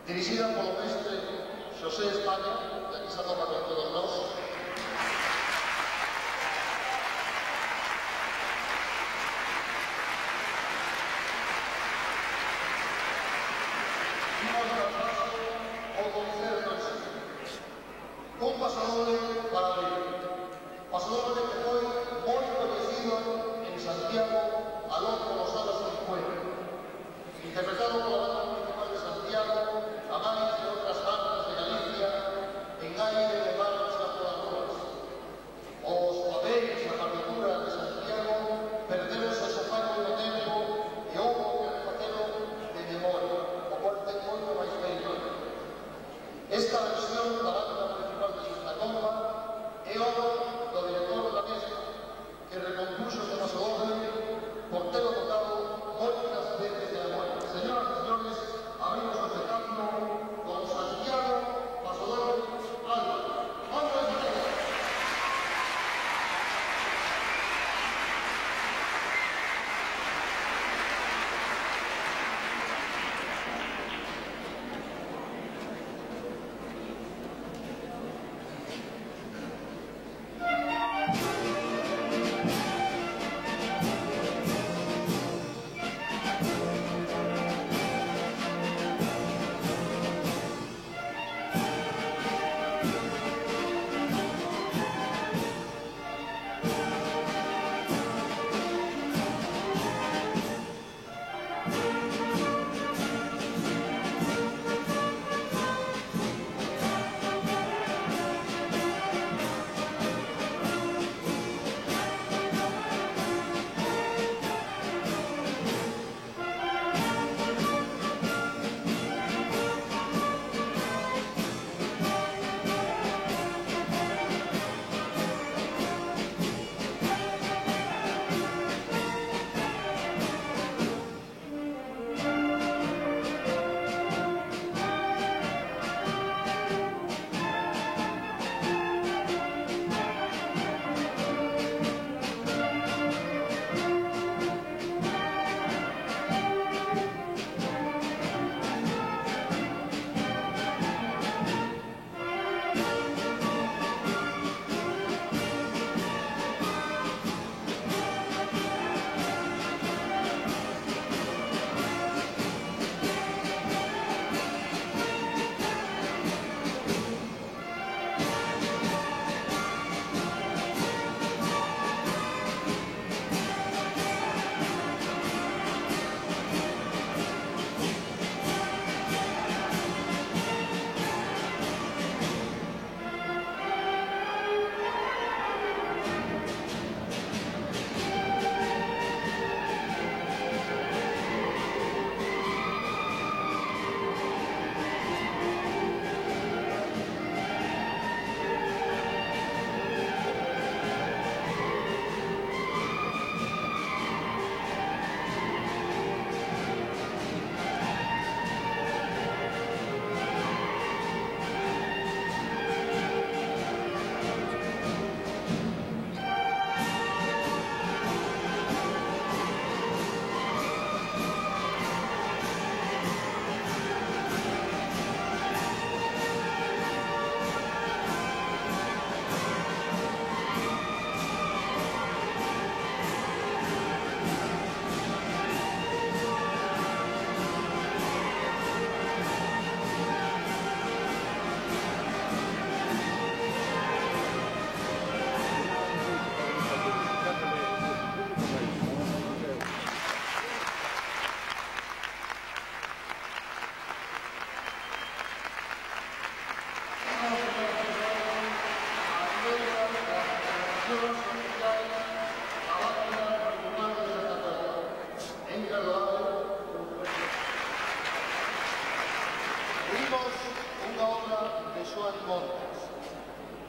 dirigida polo mestre Xosé España, que aquí se atopa con todos nós. Imos dar paso ao concerto en sí. Un pasador para abrir. Pasador que foi moi coñecido en Santiago aló polos anos 50. Interpretado pola banda municipal de Santiago, a máis de outras bandas de Galicia, en aire de marcha polas ruas. Os papéis na partitura de Santiago perderon o sofá no tempo e houve que refacelo de memoria, o cual ten moito máis mérito. Esta versión da banda municipal de Santa Comba é obra do director da mesma, que recompuxo este pasador por telo tocado moitas veces de amor. Señoras e señores, abrimos o espectáculo con Santiago Pasador Álvaro. ¡Vamos a ver!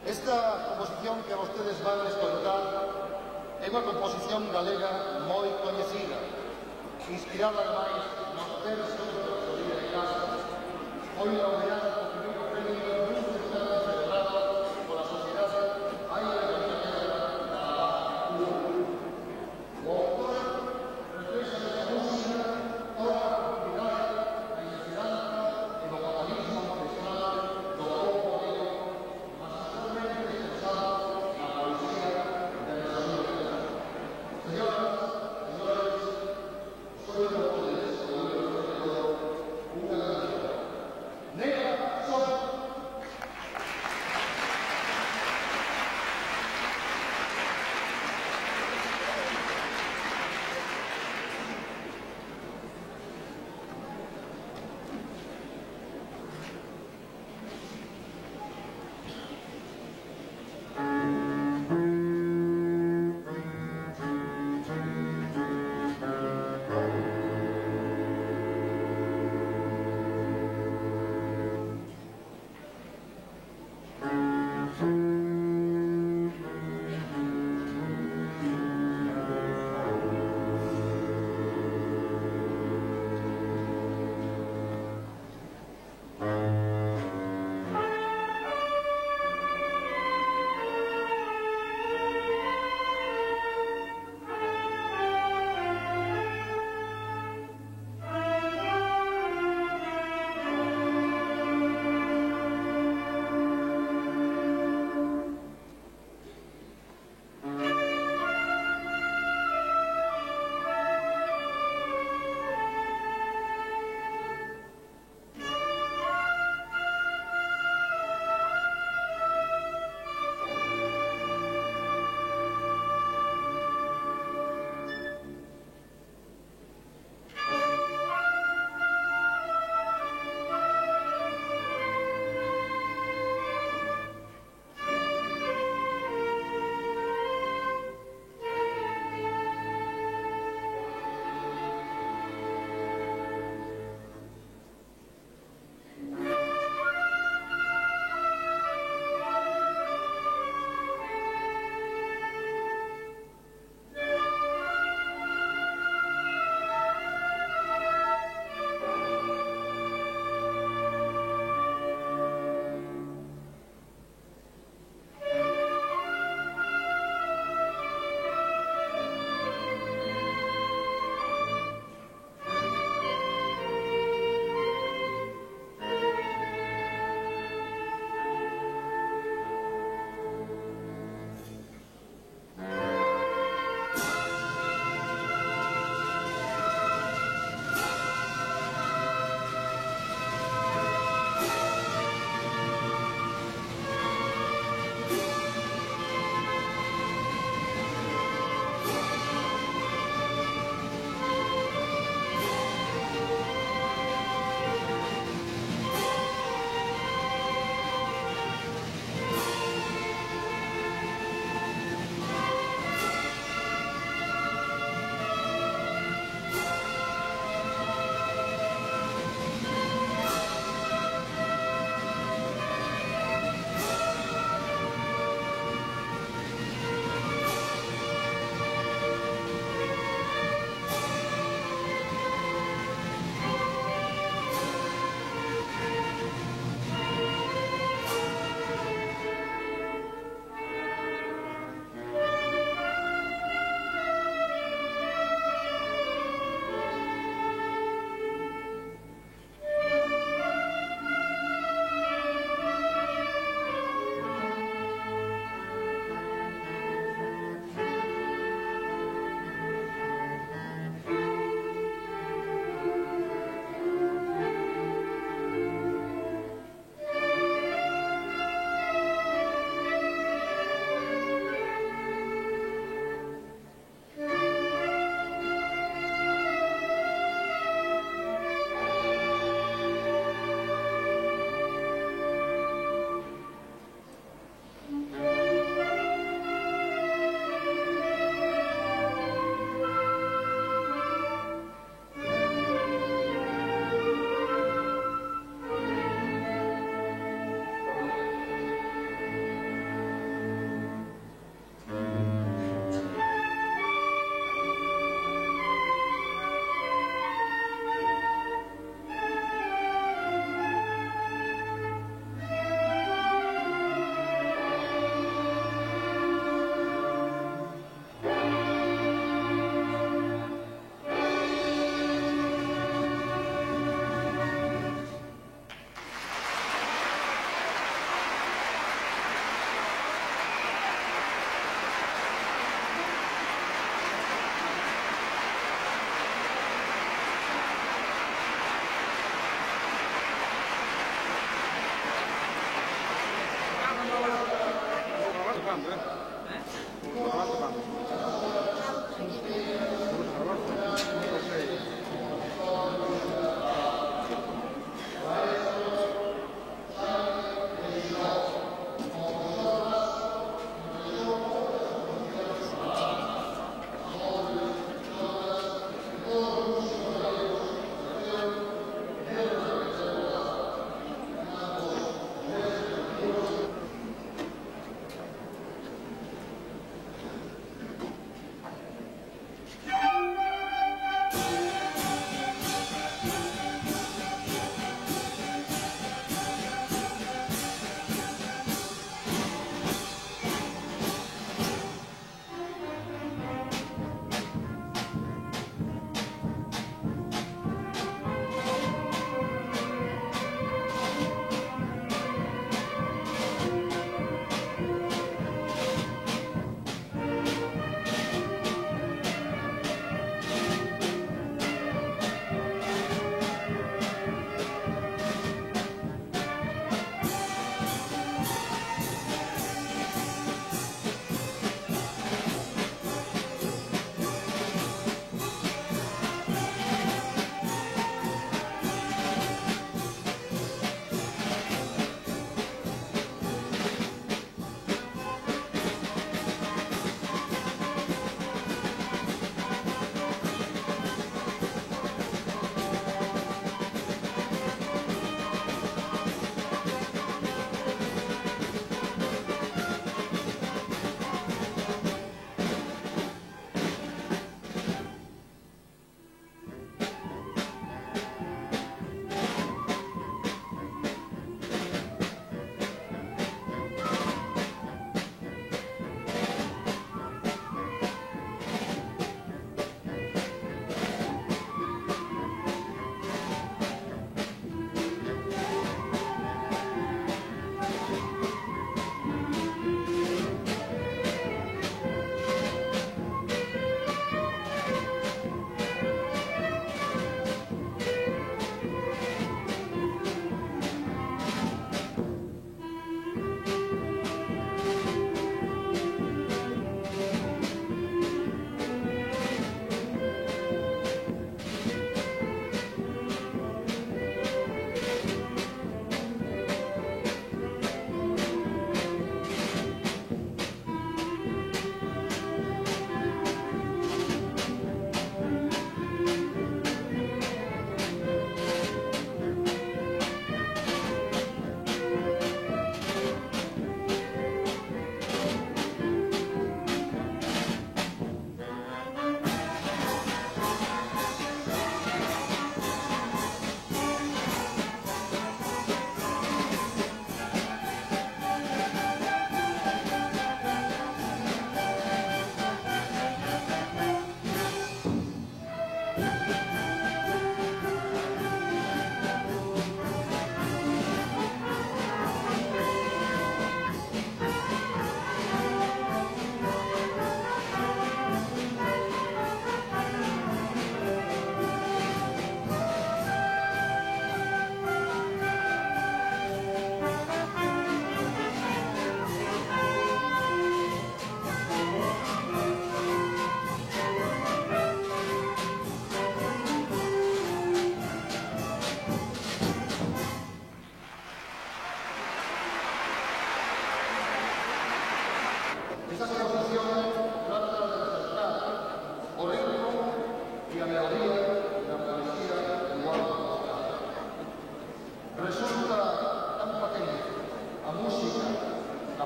Esta composición que vostedes van a escoitar é unha composición galega moi coñecida, inspirada ademais nos versos de Rosalía de Castro. Foi laureada co primeiro premio dun certame celebrado pola Sociedade Aire Compañera da Cultura. O autor reflexa nesta música toda a profundidade, a esperanza e o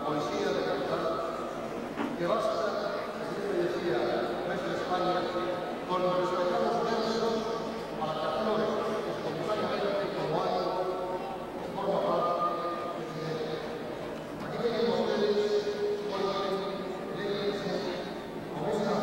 poesía de cantar, que basta, como me decía Maestro de España, con respetados versos para que aflore espontáneamente como algo que forma parte de su vida. Aquí tienen ustedes, oigan, léense, con esa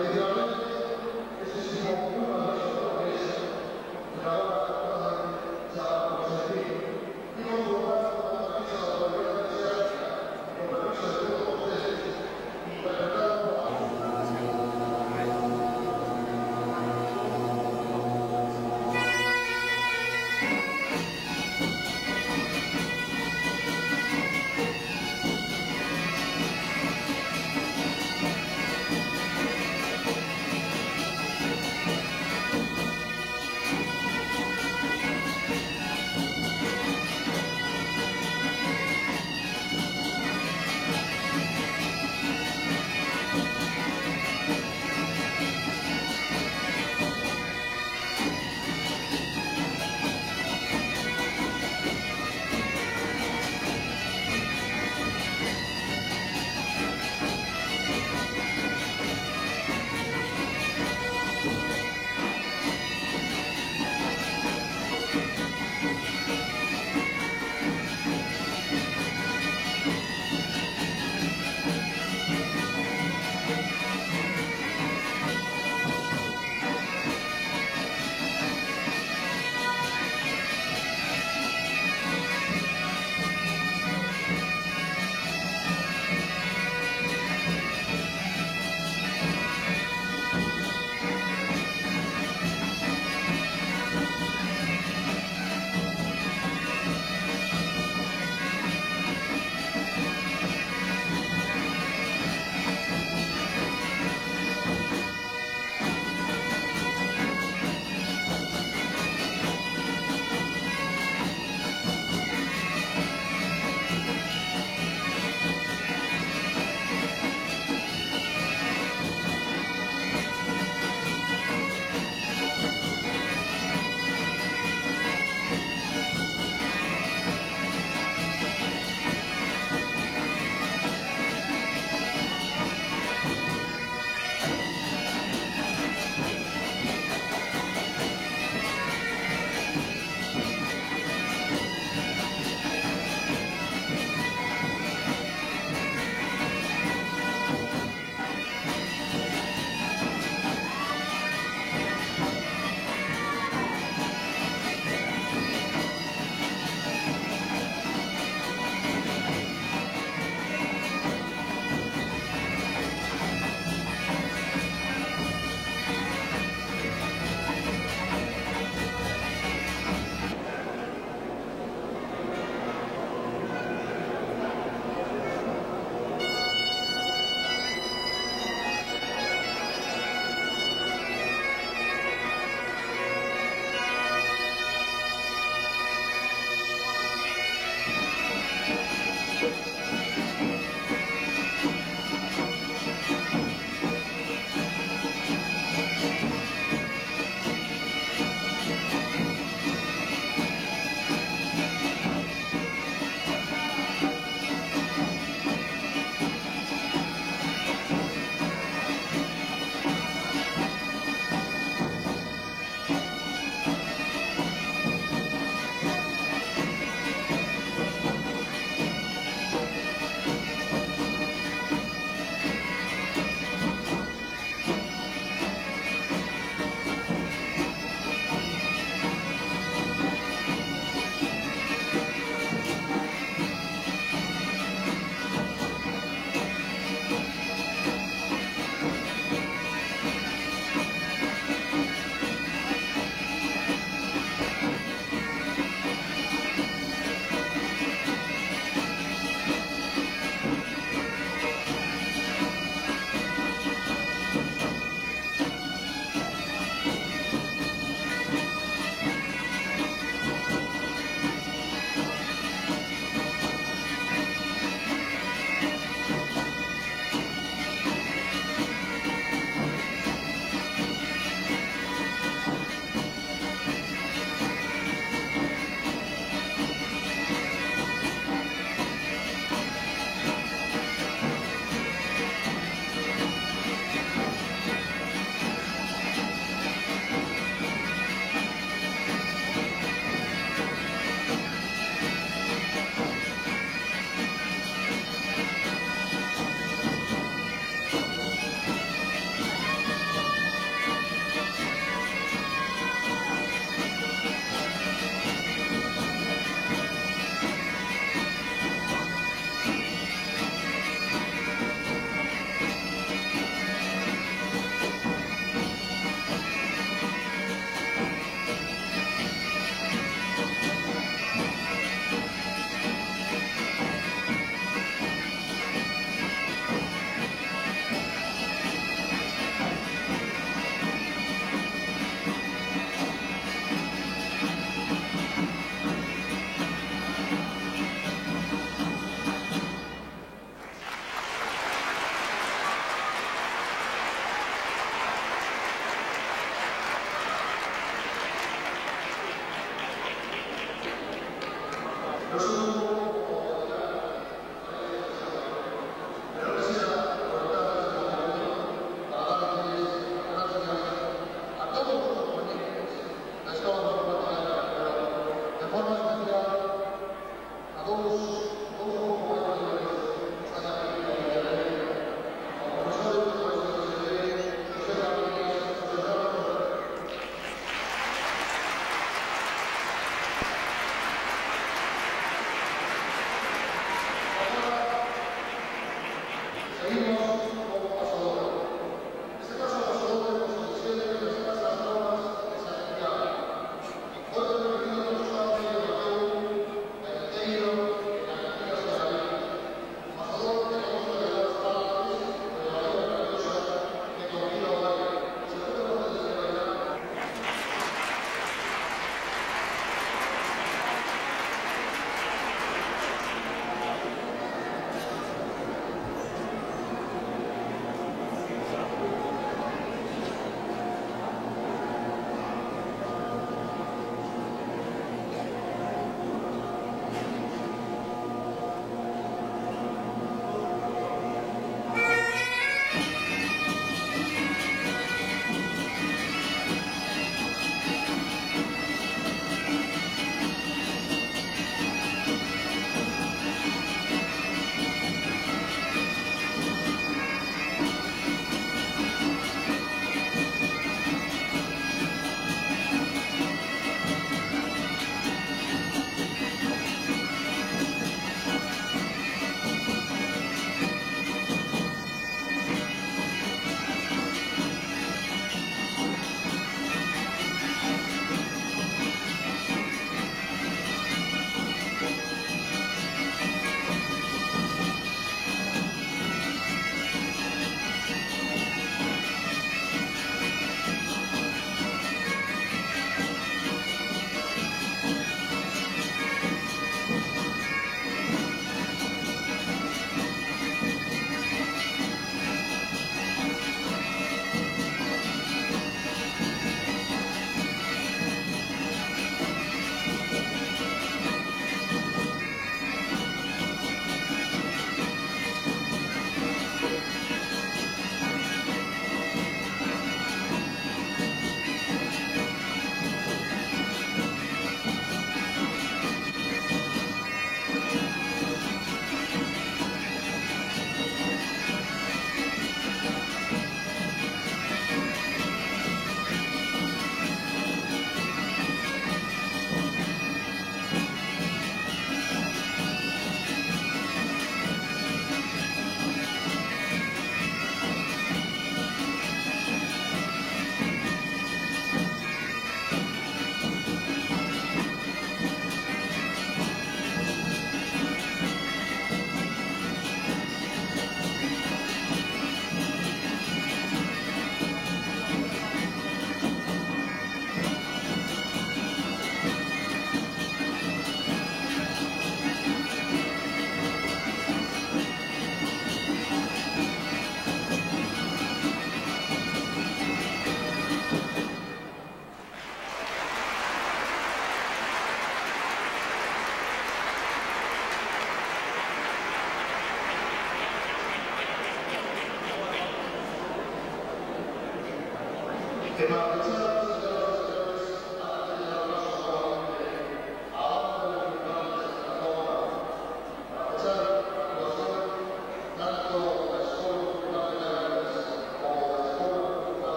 Tradicionalmente, ese símbolo muy valioso es la hora de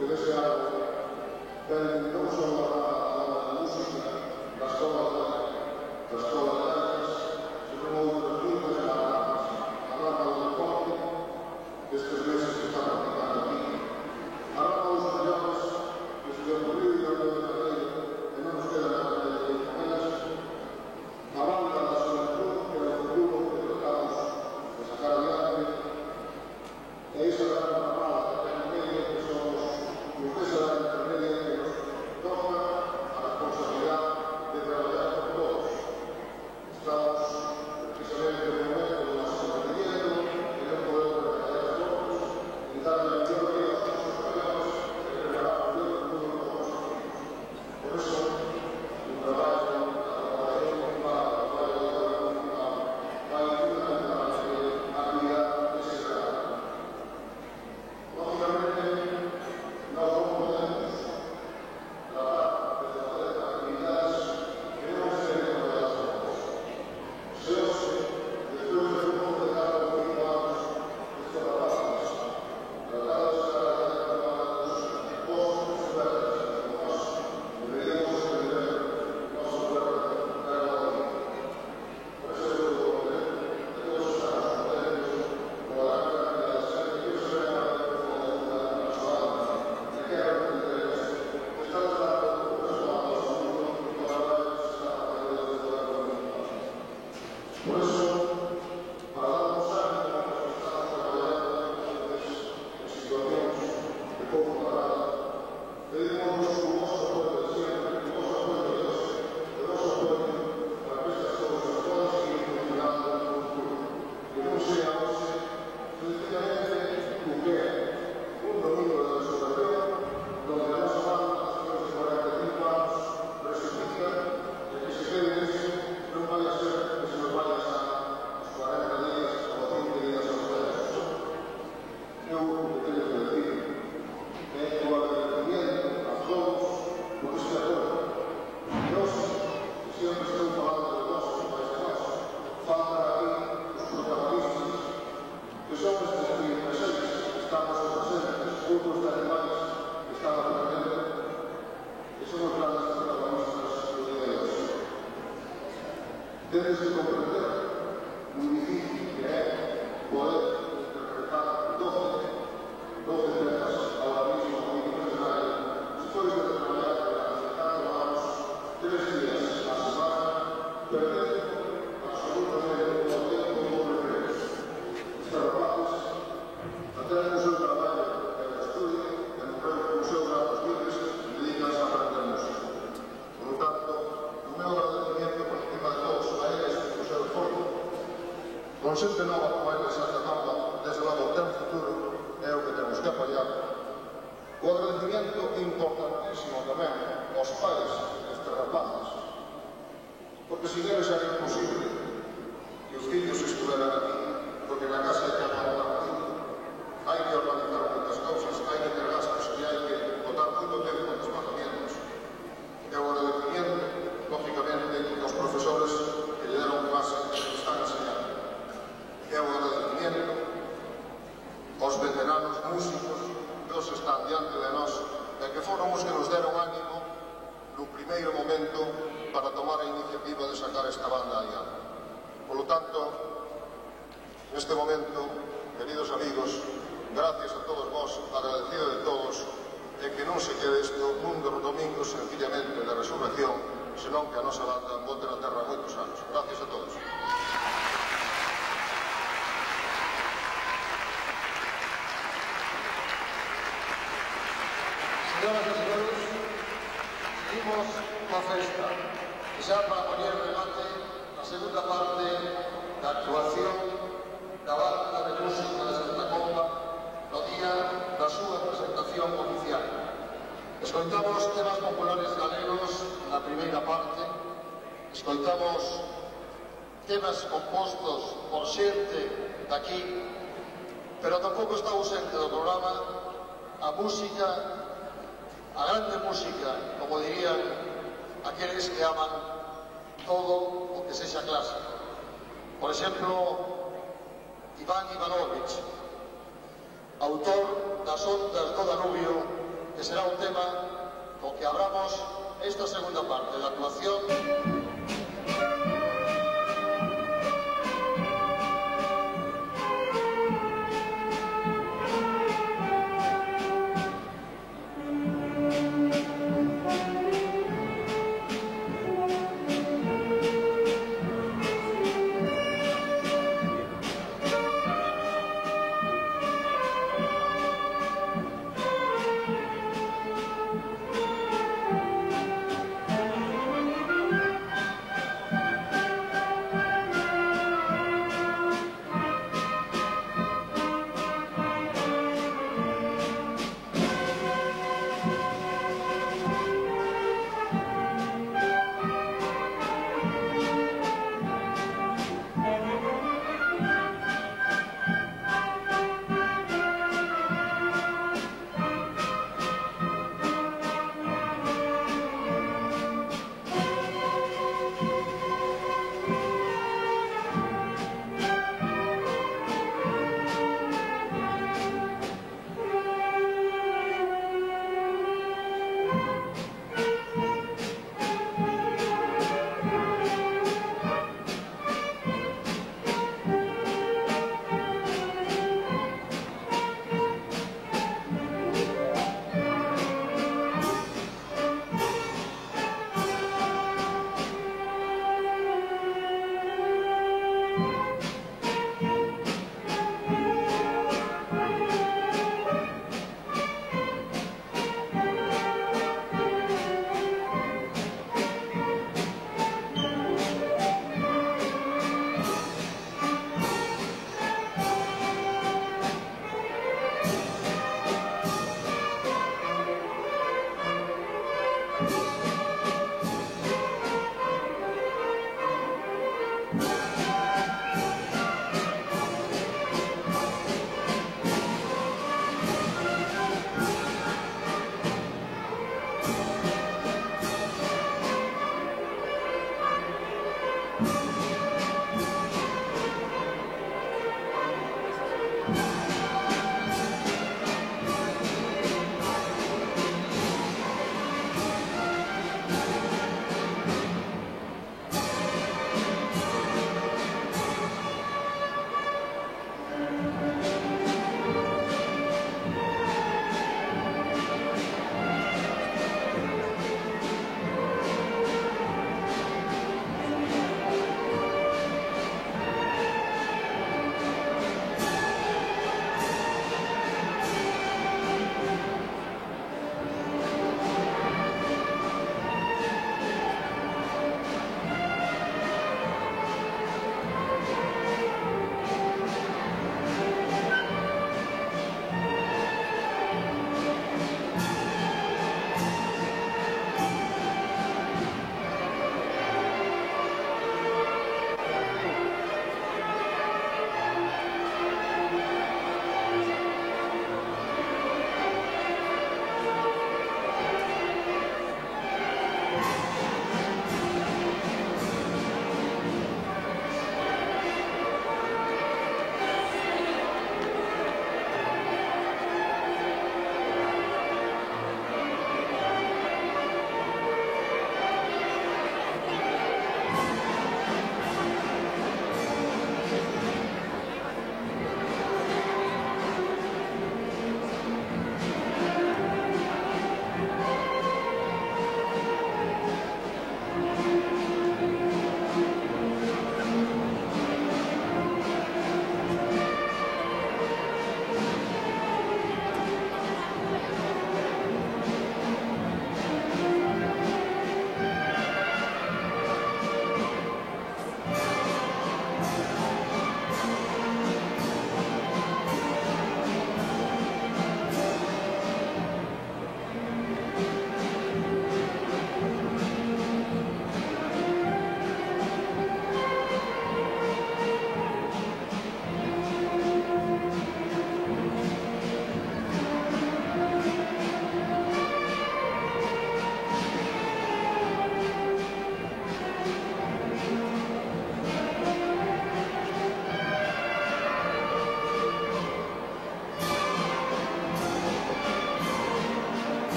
porque dese algo ten non só a música da escola de artes, senón outras muitas ramas, a rama do deporte, destes meses que está practicando aquí, a rama dos mellores, que se ocurriu e non de carreira, e non nos queda na carreira de elas, a banda da xuventud, que é o futuro que tratamos de sacar adiante, e iso é a ramada que ten en medio, que somos os desa da intermedia que nos toca a responsabilidade de traballar por todos. Estamos precisamente no momento do noso mantenimiento, que non podemos traballar todos, e dar a mellor vida aos nosos traballadores e preparar o mellor futuro dos nosos fillos. Por iso, o traballo, a traballación municipal, o traballo do goberno municipal, vai fundamental a cuidar dese traballo. Lógicamente, nós non podemos tratar de fazer actividades que non se deben traballar todos. Se hoxe, despois de un de cada 5 anos, estes rapazes, tratados de estar traballados, todos os verdes, como nós, deberíamos entender o noso goberno de cada día. Por eso eu digo que todos estamos contentos con a gran cantidad de xente que se ven a ver con a dúvida nacional, de que era o que interesa, que está dando o resultado ao mundo do traballo que se está facendo desde o goberno municipal. Por eso, para darnos ánimo a los que estamos traballando en situacións de pouco traballo, pedimos o vosso apoio de sempre, o voso apoio de hoxe, o voso apoio para que estas cousas podan seguir funcionando no futuro. Que non sea hoxe, sencillamente, o que é un domingo de restauración, donde a nosa banda, despois de 45 anos, resucita, e que se quede nisso, non vai a ser que se nos vaya a os 40 días ou a 20 días aos velhos. Eu o que teño que decir é o agradecimiento a todos por este apoio. E hoxe, que sempre estou falando de nós, mais de nós, faltan aquí os protagonistas, que son estes que presentes, que estamos presentes, outros animais que están a aprender, que son os grandes protagonistas do día de hoxe. Tenes que comprender o difícil que é poder interpretar 12 pezas ahora mismo no mínimo escenario, despois de traballar durante 4 anos, 3 días a semana, perdendo absolutamente o tempo por recreos. Estes rapazes, até no seu traballo en o estudio, e no seu ratos libres, dedicanse a aprender música. Por lo tanto, o meu agradecimiento por encima de todos a eles o seu esforzo, con xente nova como eles atacando, desde logo, o tempo futuro, é o que temos que apoiar. O agradecimiento importantísimo tamén aos pais destes rapaces, porque sin eles era imposible que os fillos estuveran aquí, porque na casa hai que acabar partido, hai que organizar moitas cousas, hai que ter gastos e hai que botar moito tempo en desplazamientos. E o agradecimiento, lógicamente, aos profesores que lle deron clase e que están enseñando. E o agradecimiento aos veteranos músicos que os están diante de nós e que foron os que nos deron ánimo no primeiro momento para tomar a iniciativa de sacar esta banda adiante. Por lo tanto, neste momento, queridos amigos, gracias a todos vos, agradecido de todos, e que non se quede isto nun dos domingos sencillamente de resurrección, senón que a nosa banda bote na terra moitos anos. Gracias a todos. Señoras e señores, seguimos coa festa, e xa para poñer en debate a segunda parte da actuación da banda de música de Santa Comba no día da súa presentación oficial. Escoitamos temas populares galegos na primeira parte, escoitamos temas compostos por xente daqui, pero tampouco está ausente do programa a música, a grande música, como dirían aqueles que aman todo o que sexa clásico. Por exemplo, Iván Ivanovich, autor das Ondas do Danubio que será un tema co que abramos esta segunda parte da actuación.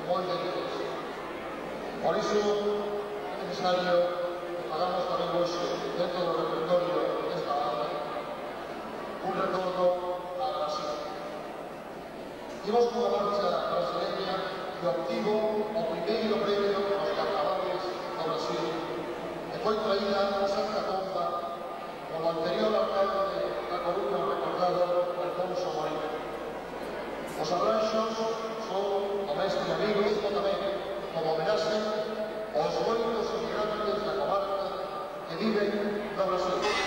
moi delicados. Por iso é necesario que hagamos tamén hoxe, dentro do repertorio desta banda, un retorno a Brasil. Imos cunha marcha brasileña que obtivo o primeiro premio aos carnavales do Brasil e foi traída a Santa Comba polo anterior alcalde da Coruña recordado Alfonso Morín. Os arranxos son do mestre amigo e tamén como homenaxe aos moitos inmigrantes da comarca que viven no Brasil.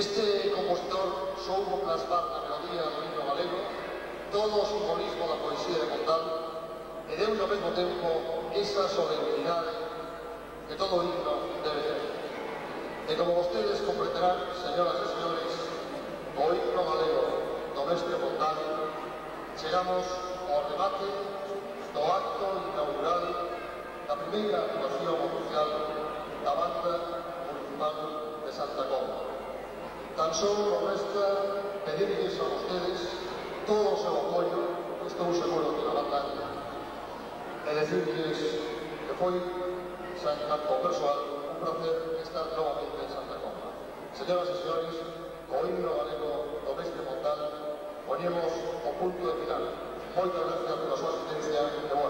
Este compositor soubo plasmar na melodía do himno galego todo o simbolismo da poesía de Montal e deu ao mesmo tempo esa solemnidade que todo himno debe ter. E como vostedes comprenderán, señoras e señores, o himno galego do mestre Montal, chegamos ao remate do acto inaugural da primeira actuación oficial da Banda Municipal de Santa Comba. Tan só nos resta pedirles a vostedes todo o seu apoio, estou seguro que la van dar, e decirles que foi, en tanto persoal, un placer estar novamente en Santa Comba. Señoras e señores, o himno galego do mestre Montal, poñemos o punto de final. Moitas gracias pola súa asistencia e boa